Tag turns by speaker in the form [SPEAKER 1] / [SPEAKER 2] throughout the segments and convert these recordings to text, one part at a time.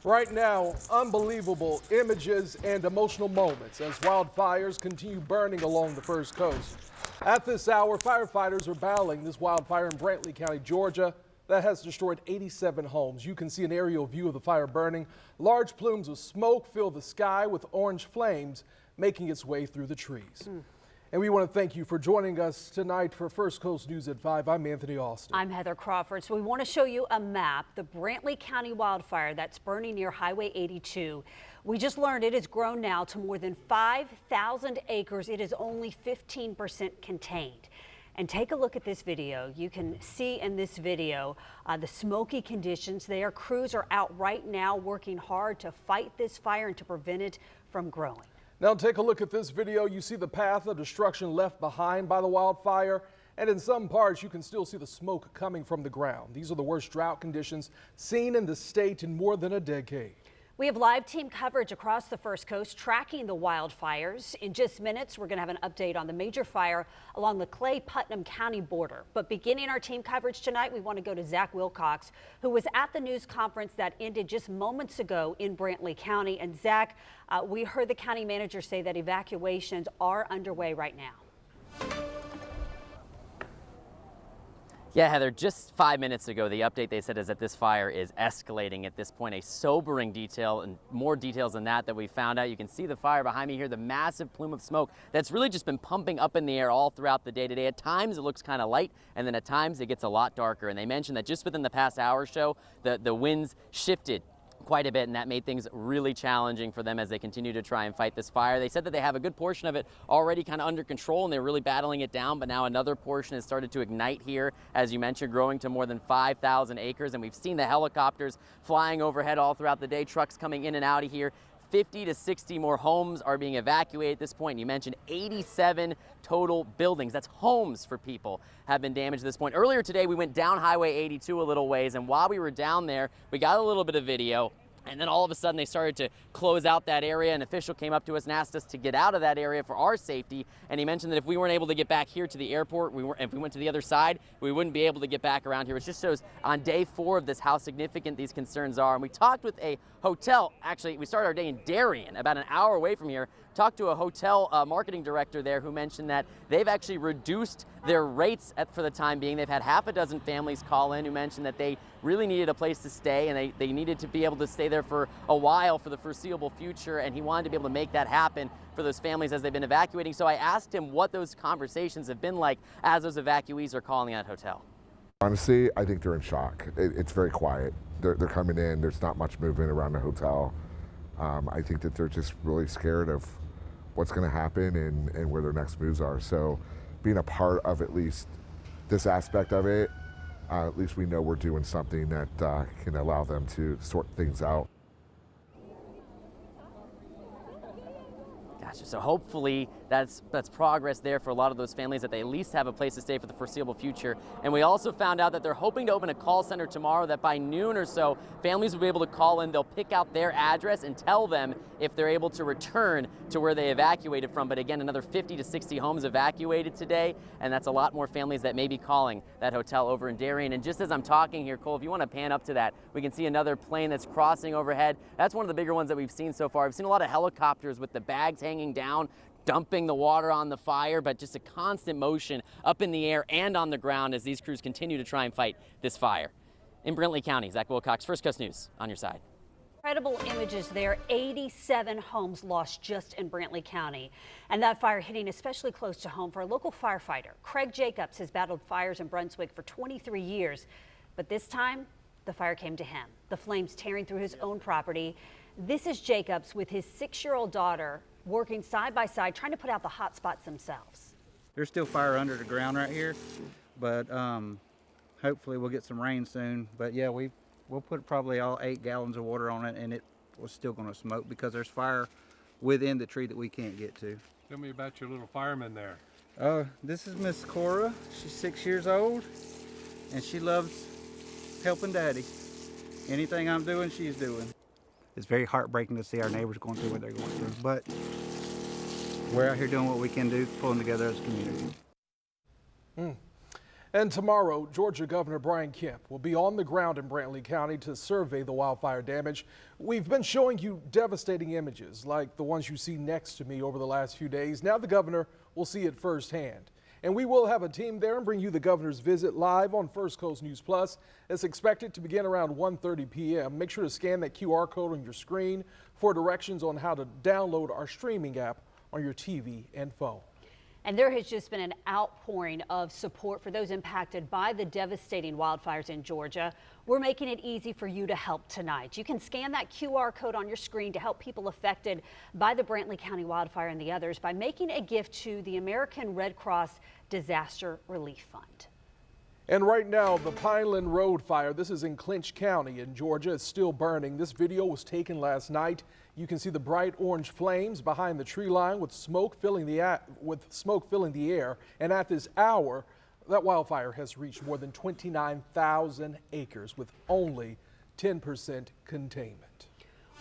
[SPEAKER 1] Right now, unbelievable images and emotional moments as wildfires continue burning along the First Coast. At this hour, firefighters are battling this wildfire in Brantley County, Georgia, that has destroyed 87 homes. You can see an aerial view of the fire burning. Large plumes of smoke fill the sky with orange flames making its way through the trees. And we want to thank you for joining us tonight for First Coast News at 5. I'm Anthony Austin.
[SPEAKER 2] I'm Heather Crawford. So we want to show you a map, the Brantley County wildfire that's burning near Highway 82. We just learned it has grown now to more than 5,000 acres. It is only 15% contained. And take a look at this video. You can see in this video the smoky conditions there. Crews are out right now working hard to fight this fire and to prevent it from growing.
[SPEAKER 1] Now take a look at this video. You see the path of destruction left behind by the wildfire, and in some parts you can still see the smoke coming from the ground. These are the worst drought conditions seen in the state in more than a decade. We
[SPEAKER 2] have live team coverage across the First Coast tracking the wildfires. In just minutes, we're going to have an update on the major fire along the Clay-Putnam County border. But beginning our team coverage tonight, we want to go to Zach Wilcox, who was at the news conference that ended just moments ago in Brantley County. And Zach, we heard the county manager say that evacuations are underway right now.
[SPEAKER 3] Yeah, Heather, just 5 minutes ago, the update they said is that this fire is escalating at this point. A sobering detail and more details than that we found out. You can see the fire behind me here, the massive plume of smoke that's really just been pumping up in the air all throughout the day today. At times it looks kind of light, and then at times it gets a lot darker. And they mentioned that just within the past hour or so, the winds shifted quite a bit, and that made things really challenging for them as they continue to try and fight this fire. They said that they have a good portion of it already kind of under control, and they're really battling it down, but now another portion has started to ignite here, as you mentioned, growing to more than 5,000 acres, and we've seen the helicopters flying overhead all throughout the day, trucks coming in and out of here. 50 to 60 more homes are being evacuated at this point. You mentioned 87 total buildings, that's homes for people, have been damaged at this point. Earlier today, we went down Highway 82 a little ways, and while we were down there, we got a little bit of video. And then all of a sudden they started to close out that area. An official came up to us and asked us to get out of that area for our safety. And he mentioned that if we weren't able to get back here to the airport, if we went to the other side, we wouldn't be able to get back around here. Which just shows on day 4 of this how significant these concerns are. And we talked with a hotel. Actually, we started our day in Darien, about an hour away from here. Talked to a hotel marketing director there who mentioned that they've actually reduced their rates for the time being. They've had half a dozen families call in who mentioned that they really needed a place to stay, and they needed to be able to stay there for a while for the foreseeable future, and he wanted to be able to make that happen for those families as they've been evacuating. So I asked him what those conversations have been like as those evacuees are calling that hotel.
[SPEAKER 4] Honestly, I think they're in shock. It's very quiet. They're coming in. There's not much movement around the hotel. I think that they're just really scared of what's going to happen and where their next moves are. So being a part of at least this aspect of it, at least we know we're doing something that can allow them to sort things out.
[SPEAKER 3] Gotcha. So hopefully that's progress there for a lot of those families, that they at least have a place to stay for the foreseeable future. And we also found out that they're hoping to open a call center tomorrow, that by noon or so, families will be able to call in. They'll pick out their address and tell them if they're able to return to where they evacuated from. But again, another 50 to 60 homes evacuated today, and that's a lot more families that may be calling that hotel over in Darien. And just as I'm talking here, Cole, if you want to pan up to that, we can see another plane that's crossing overhead. That's one of the bigger ones that we've seen so far. We've seen a lot of helicopters with the bags hanging down, dumping the water on the fire, but just a constant motion up in the air and on the ground as these crews continue to try and fight this fire. In Brantley County, Zach Wilcox, First Coast News, on your side.
[SPEAKER 2] Incredible images there. 87 homes lost just in Brantley County. And that fire hitting especially close to home for a local firefighter. Craig Jacobs has battled fires in Brunswick for 23 years, but this time the fire came to him. The flames tearing through his own property. This is Jacobs with his 6-year-old daughter working side by side, trying to put out the hot spots themselves.
[SPEAKER 5] There's still fire under the ground right here, but hopefully we'll get some rain soon. But yeah, we'll put probably all 8 gallons of water on it, and it was still going to smoke because there's fire within the tree that we can't get to.
[SPEAKER 6] Tell me about your little fireman there.
[SPEAKER 5] This is Miss Cora. She's 6 years old, and she loves helping Daddy. Anything I'm doing, she's doing. It's very heartbreaking to see our neighbors going through what they're going through, but we're out here doing what we can do, pulling together as a community.
[SPEAKER 1] And tomorrow, Georgia Governor Brian Kemp will be on the ground in Brantley County to survey the wildfire damage. We've been showing you devastating images like the ones you see next to me over the last few days. Now the governor will see it firsthand. And we will have a team there and bring you the governor's visit live on First Coast News Plus. It's expected to begin around 1:30 p.m. Make sure to scan that QR code on your screen for directions on how to download our streaming app on your TV and phone.
[SPEAKER 2] And there has just been an outpouring of support for those impacted by the devastating wildfires in Georgia. We're making it easy for you to help tonight. You can scan that QR code on your screen to help people affected by the Brantley County wildfire and the others by making a gift to the American Red Cross Disaster Relief Fund.
[SPEAKER 1] And right now, the Pineland Road fire, this is in Clinch County in Georgia, is still burning. This video was taken last night. You can see the bright orange flames behind the tree line with smoke filling the air. And at this hour, that wildfire has reached more than 29,000 acres with only 10% containment.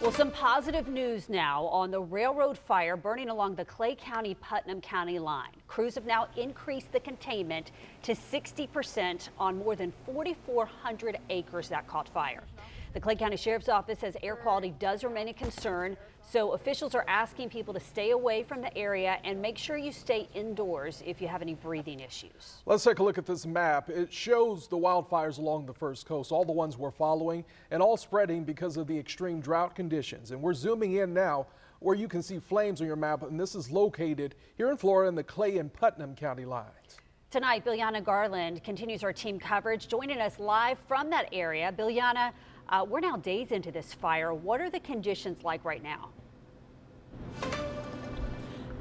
[SPEAKER 2] Well, some positive news now on the railroad fire burning along the Clay County-Putnam County line. Crews have now increased the containment to 60% on more than 4,400 acres that caught fire. The Clay County Sheriff's Office says air quality does remain a concern, so officials are asking people to stay away from the area and make sure you stay indoors if you have any breathing issues.
[SPEAKER 1] Let's take a look at this map. It shows the wildfires along the First Coast, all the ones we're following, and all spreading because of the extreme drought conditions. And we're zooming in now where you can see flames on your map, and this is located here in Florida in the Clay and Putnam County lines. Tonight,
[SPEAKER 2] Biljana Garland continues our team coverage, joining us live from that area. Biljana, we're now days into this fire. What are the conditions like right now?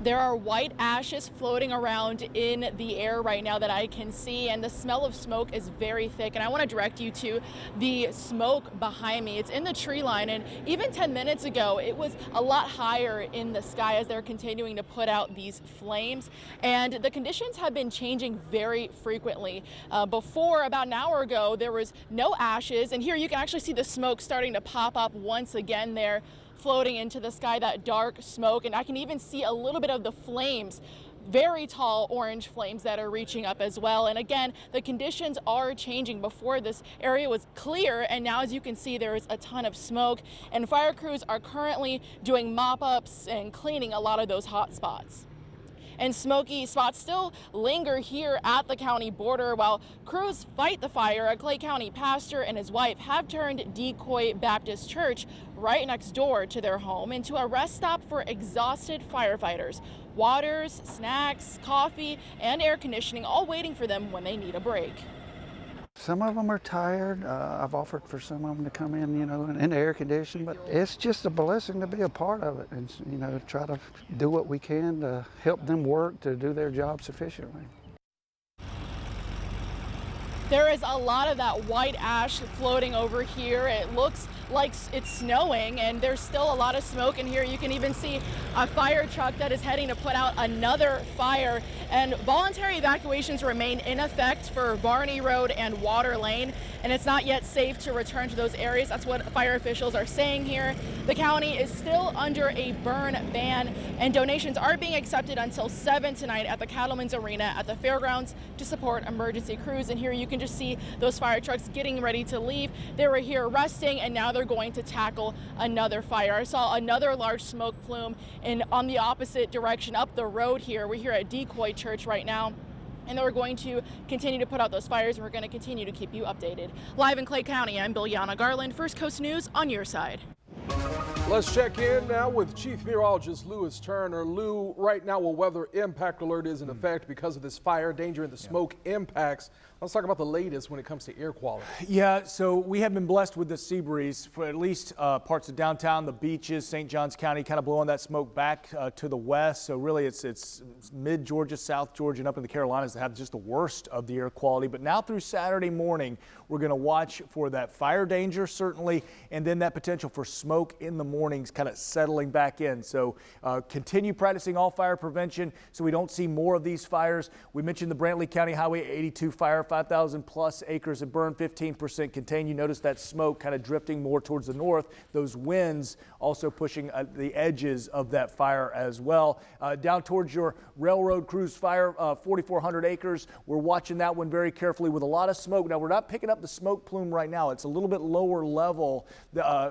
[SPEAKER 7] There are white ashes floating around in the air right now that I can see, and the smell of smoke is very thick. And I want to direct you to the smoke behind me. It's in the tree line, and even 10 minutes ago, it was a lot higher in the sky as they're continuing to put out these flames. And the conditions have been changing very frequently. Before, about an hour ago, there was no ashes, and here you can actually see the smoke starting to pop up once again there, floating into the sky, that dark smoke, and I can even see a little bit of the flames, very tall orange flames that are reaching up as well. And again, the conditions are changing. Before, this area was clear, and now as you can see, there is a ton of smoke, and fire crews are currently doing mop-ups and cleaning a lot of those hot spots. And smoky spots still linger here at the county border while crews fight the fire. A Clay County pastor and his wife have turned Decoy Baptist Church right next door to their home into a rest stop for exhausted firefighters. Waters, snacks, coffee, and air conditioning all waiting for them when they need a break.
[SPEAKER 8] Some of them are tired. I've offered for some of them to come in, in the air conditioning, but it's just a blessing to be a part of it and, try to do what we can to help them work to do their jobs efficiently.
[SPEAKER 7] There is a lot of that white ash floating over here. It looks like it's snowing, and there's still a lot of smoke in here. You can even see a fire truck that is heading to put out another fire, and voluntary evacuations remain in effect for Varney Road and Water Lane, and it's not yet safe to return to those areas. That's what fire officials are saying here. The county is still under a burn ban, and donations are being accepted until 7 tonight at the Cattlemen's Arena at the fairgrounds to support emergency crews. And here you can just see those fire trucks getting ready to leave. They were here resting, and now they're going to tackle another fire. I saw another large smoke plume on the opposite direction up the road here. We're here at Decoy Church right now, and we're going to continue to put out those fires, and we're going to continue to keep you updated. Live in Clay County, I'm Biljana Garland, First Coast News on your side.
[SPEAKER 1] Let's check in now with Chief Meteorologist Lewis Turner. Lou, right now a weather impact alert is in effect because of this fire danger and the smoke impacts. Let's talk about the latest when it comes to air quality.
[SPEAKER 9] Yeah, so we have been blessed with the sea breeze for at least parts of downtown, the beaches, St. Johns County, kind of blowing that smoke back to the west. So really it's mid-Georgia, South Georgia, and up in the Carolinas that have just the worst of the air quality. But now through Saturday morning, we're going to watch for that fire danger, certainly, and then that potential for smoke in the morning. warnings kind of settling back in. So continue practicing all fire prevention so we don't see more of these fires. We mentioned the Brantley County Highway 82 fire, 5,000 plus acres of burn, 15% contained. You notice that smoke kind of drifting more towards the north. Those winds also pushing the edges of that fire as well. Down towards your railroad cruise fire, 4,400 acres. We're watching that one very carefully with a lot of smoke. Now, we're not picking up the smoke plume right now. It's a little bit lower level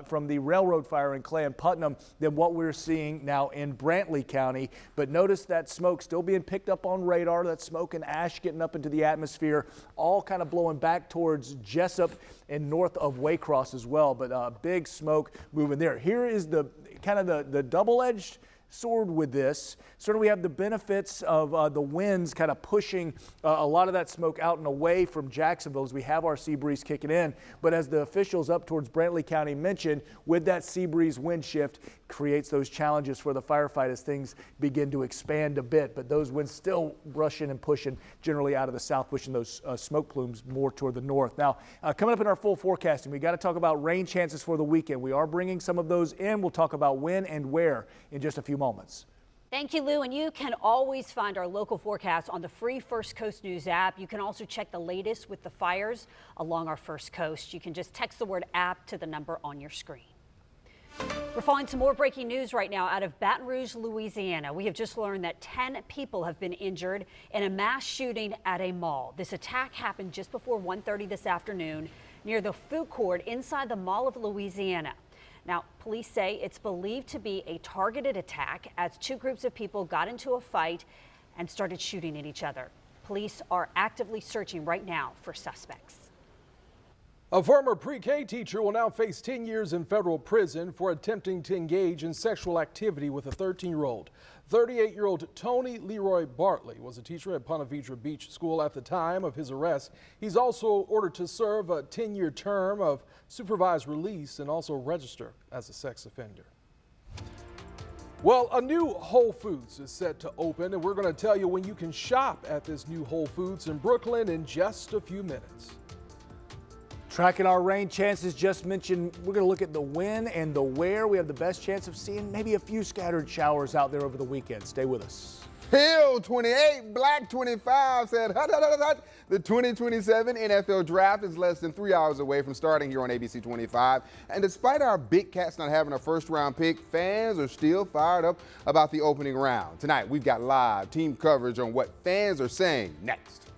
[SPEAKER 9] from the railroad fire in Clay and Putnam than what we're seeing now in Brantley County. But notice that smoke still being picked up on radar, that smoke and ash getting up into the atmosphere, all kind of blowing back towards Jessup and north of Waycross as well. But big smoke moving there. Here is the kind of the double-edged sword with this. Certainly we have the benefits of the winds kind of pushing a lot of that smoke out and away from Jacksonville as we have our sea breeze kicking in. But as the officials up towards Brantley County mentioned, with that sea breeze wind shift creates those challenges for the firefight as things begin to expand a bit. But those winds still rushing and pushing generally out of the south, pushing those smoke plumes more toward the north. Now, coming up in our full forecasting, we got to talk about rain chances for the weekend. We are bringing some of those in. We'll talk about when and where in just a few moments.
[SPEAKER 2] Thank you, Lou. And you can always find our local forecast on the free First Coast News app. You can also check the latest with the fires along our First Coast. You can just text the word app to the number on your screen. We're following some more breaking news right now out of Baton Rouge, Louisiana. We have just learned that 10 people have been injured in a mass shooting at a mall. This attack happened just before 1:30 this afternoon near the food court inside the Mall of Louisiana. Now, police say it's believed to be a targeted attack as two groups of people got into a fight and started shooting at each other. Police are actively searching right now for suspects.
[SPEAKER 1] A former pre-K teacher will now face 10 years in federal prison for attempting to engage in sexual activity with a 13-year-old. 38-year-old Tony Leroy Bartley was a teacher at Ponte Vedra Beach School at the time of his arrest. He's also ordered to serve a 10-year term of supervised release and also register as a sex offender. Well, a new Whole Foods is set to open, and we're going to tell you when you can shop at this new Whole Foods in Brooklyn in just a few minutes.
[SPEAKER 9] Tracking our rain chances, just mentioned, we're going to look at the when and the where. We have the best chance of seeing maybe a few scattered showers out there over the weekend. Stay with us.
[SPEAKER 10] Hill 28, Black 25 said, hut, hut, hut, hut. The 2027 NFL Draft is less than 3 hours away from starting here on ABC 25. And despite our Big Cats not having a first-round pick, fans are still fired up about the opening round. Tonight, we've got live team coverage on what fans are saying next.